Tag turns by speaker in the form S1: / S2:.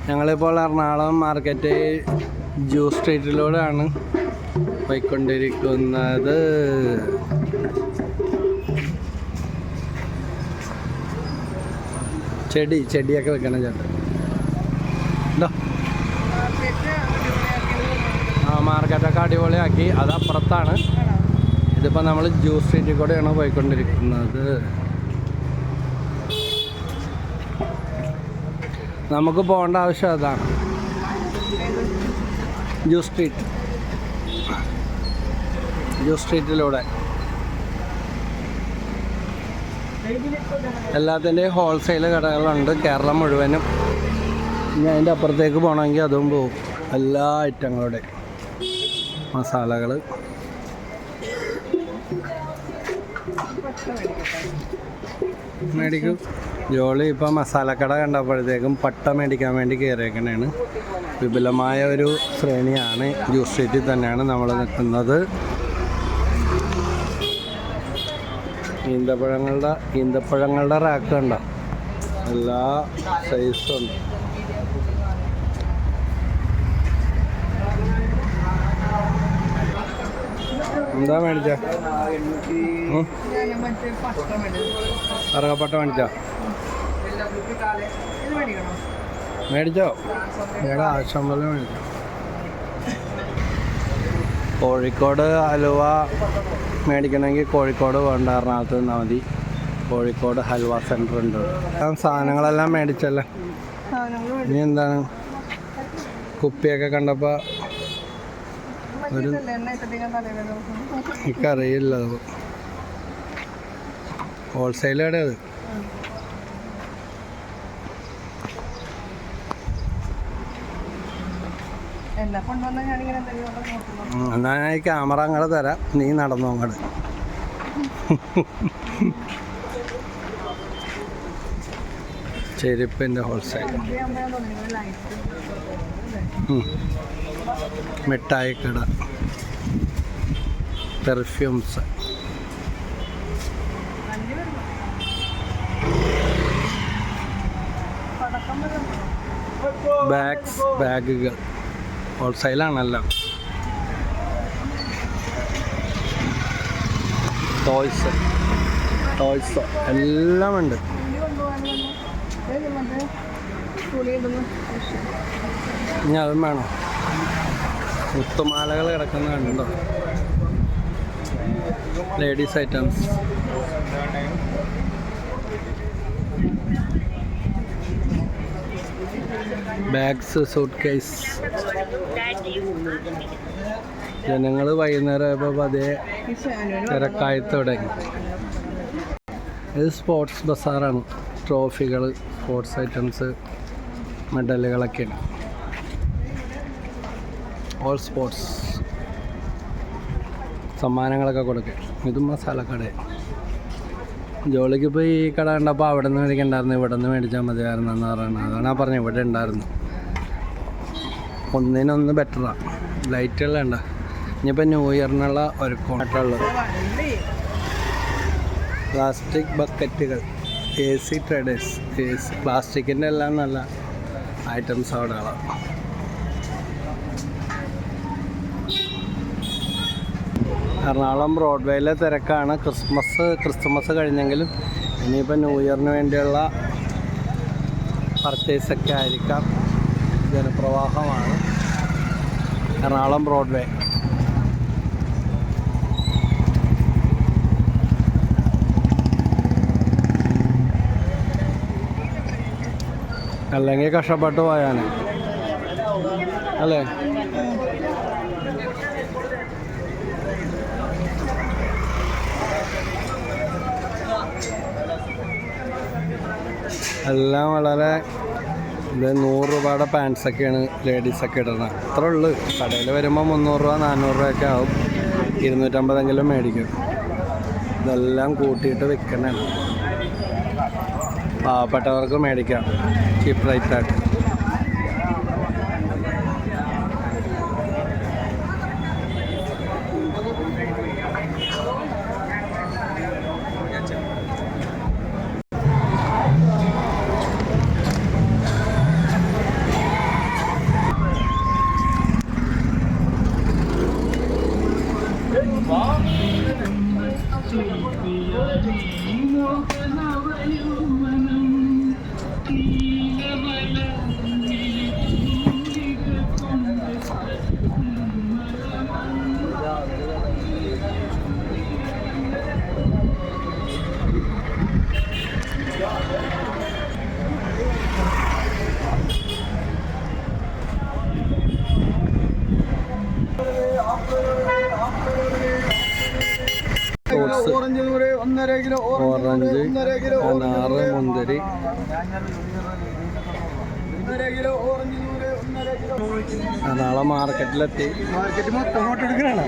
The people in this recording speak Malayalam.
S1: ഞങ്ങളിപ്പോൾ എറണാകുളം മാർക്കറ്റ് ജ്യൂസ് സ്ട്രീറ്റിലൂടെയാണ് പോയിക്കൊണ്ടിരിക്കുന്നത്. ചെടിയൊക്കെ വെക്കണം ചേട്ടൻ. എന്തോ മാർക്കറ്റൊക്കെ അടിപൊളിയാക്കി. അത് അപ്പുറത്താണ്. ഇതിപ്പോൾ നമ്മൾ ജ്യൂസ് സ്ട്രീറ്റിൽ കൂടെയാണ് പോയിക്കൊണ്ടിരിക്കുന്നത്. നമുക്ക് പോകേണ്ട ആവശ്യം അതാണ്. ജ്യൂസ് സ്ട്രീറ്റിലൂടെ എല്ലാത്തിൻ്റെയും ഹോൾസെയിൽ കടകളുണ്ട് കേരളം മുഴുവനും. ഇനി അതിൻ്റെ അപ്പുറത്തേക്ക് പോകണമെങ്കിൽ അതും പോകും. എല്ലാ ഐറ്റങ്ങളുടെ മസാലകൾ. മേടിക്കും. ജോളി ഇപ്പം മസാലക്കട കണ്ടപ്പോഴത്തേക്കും പട്ട മേടിക്കാൻ വേണ്ടി കയറിയേക്കണേണ്. വിപുലമായ ഒരു ശ്രേണിയാണ്. ജ്യൂസ് സ്ട്രീറ്റിൽ തന്നെയാണ് നമ്മൾ നിൽക്കുന്നത്. ഈന്തപ്പഴങ്ങളുടെ റാക്ക് ഉണ്ടോ? എല്ലാ സൈസും ഉണ്ട്. എന്താ മേടിച്ച? അറകപ്പട്ട മേടിച്ചോ? ഞങ്ങളുടെ ആവശ്യം പോലെ മേടിച്ചോ. കോഴിക്കോട് ഹലുവ മേടിക്കണമെങ്കിൽ കോഴിക്കോട് വേണ്ട, എറണാകുളത്ത് നിന്നാൽ മതി. കോഴിക്കോട് ഹൽവ സെൻറ്റർ ഉണ്ട്. സാധനങ്ങളെല്ലാം മേടിച്ചല്ലേ. ഇനി എന്താണ്? കുപ്പിയൊക്കെ കണ്ടപ്പോൾ എനിക്കറിയില്ല. അത് ഹോൾസെയിൽ കട. അത് എന്നാ ഞാൻ ഈ ക്യാമറ അങ്ങോട്ട് തരാം, നീ നടന്നു അങ്ങോട്ട്. ചെരുപ്പിൻ്റെ ഹോൾസെയിൽ. മിഠായിക്കട, പെർഫ്യൂംസ്, ബാഗുകൾ ഹോൾസെയിലാണല്ലോ. ടോയ്സ് എല്ലാം ഉണ്ട്. ഇനി അതും വേണോ? മുത്തുമാലകൾ കിടക്കുന്ന കണ്ടോ? Ladies items. Bags, suitcase. ജനങ്ങൾ വൈകുന്നേരം ആയപ്പോൾ അതേ തിരക്കായി തുടങ്ങി. ഇത് സ്പോർട്സ് ബസാറാണ്. ട്രോഫികൾ, സ്പോർട്സ് ഐറ്റംസ്, മെഡലുകളൊക്കെയാണ്. ഓൾ സ്പോർട്സ് സമ്മാനങ്ങളൊക്കെ കൊടുക്കുക. ഇതും മസാലക്കട. ജോലിക്ക് ഇപ്പോൾ ഈ കട കണ്ടപ്പോൾ അവിടെ നിന്ന് മേടിക്കണ്ടായിരുന്നു, ഇവിടെ നിന്ന് മേടിച്ചാൽ മതിയായിരുന്നു എന്ന് പറയുന്നത്. അതാണ് ഞാൻ പറഞ്ഞത്. ഇവിടെ ഉണ്ടായിരുന്നു. ഒന്നിനൊന്ന് ബെറ്ററാണ്. ലൈറ്റുകൾ ഉണ്ട്. ഇനിയിപ്പോൾ ന്യൂ ഇയറിനുള്ള ഒരുക്കമായിട്ടുള്ളത്. പ്ലാസ്റ്റിക് ബക്കറ്റുകൾ, AC ട്രേഡേഴ്സ്. പ്ലാസ്റ്റിക്കിൻ്റെ എല്ലാം നല്ല ഐറ്റംസ് അവിടെയാണ്. എറണാകുളം ബ്രോഡ്വേയിലെ തിരക്കാണ്. ക്രിസ്മസ് കഴിഞ്ഞെങ്കിലും ഇനിയിപ്പോൾ ന്യൂ ഇയറിന് വേണ്ടിയുള്ള പർച്ചേസൊക്കെ ആയിരിക്കാം. ജനപ്രവാഹമാണ് എറണാകുളം ബ്രോഡ്വേ. അല്ലെങ്കിൽ കഷ്ടപ്പെട്ട് പോയാന് അല്ലേ? എല്ലാം വളരെ ഇത് 100 രൂപയുടെ പാൻസൊക്കെയാണ് ലേഡീസൊക്കെ ഇടുന്നത്. അത്രേ ഉള്ളൂ. കടയിൽ വരുമ്പോൾ 300 രൂപ 400 രൂപയൊക്കെ ആവും. 250 മേടിക്കും. ഇതെല്ലാം കൂട്ടിയിട്ട് വിൽക്കണതാണ്. പാവപ്പെട്ടവർക്ക് മേടിക്കാം ചീപ്പ് റേറ്റായിട്ട്. ജ്യൂസ്, ഓറഞ്ച്, അനാറ്, മുന്തിരി. നാളെ മാർക്കറ്റിലെത്തി. മാർക്കറ്റ് മൊത്തം ഫോട്ടോ എടുക്കണ